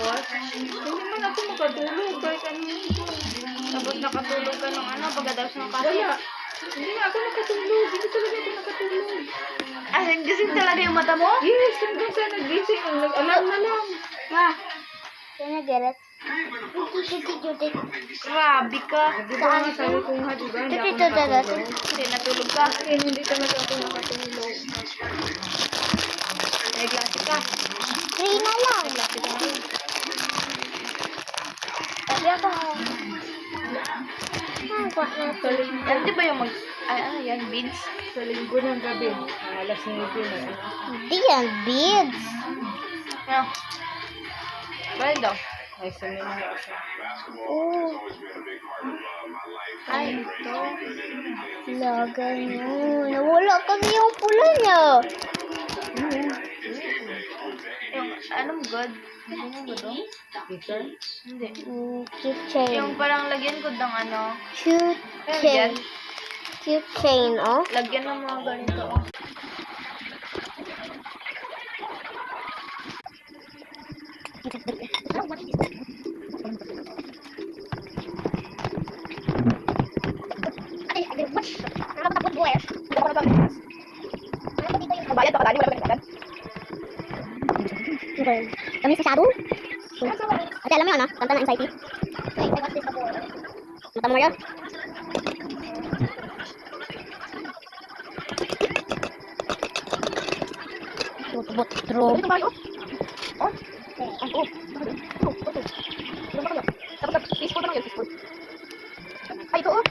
Tapos, hindi man ako makatulog kahit ano. Tapos nakatulog ka ng ano, pagkatapos ng kasi. Wala. Hindi na ako nakatulog. Hindi talaga ako nakatulog. Ah, gising talaga yung mata mo? Yes, hanggang sa nagising. Nag-alarm na lang. Ma, Can I get it? grabe ka. Di ba nga sabi ko nga, di ba? Hindi ako Ito, nakatulog. Hindi natulog ka. Hindi talaga ako nakatulog. May klase ka. 3 na lang. May klase ka ngayon. Sabi ako. Kuha na. Sa linggo, Yan, di ba yung ano yan, beads? sa linggo ng gabi. Alas 9 na. Hindi yan, beads. Ano? Bakit daw? Ay, sanay na ako. Oh, Ay, ito. lagay mo. Nawala kasi yung pula niya. Yung, anong god? Anong god oh? Peter? Hindi. Keychain. Yung parang lagyan ko ng ano. Cute chain. Cute chain, oh. Lagyan ng mga ganito oh. Bayad pa wala ka Kami sa shadow. Ate, alam mo yun, kanta ng anxiety. Mata mo yun. Bot-bot-tro. Ay, ito oh.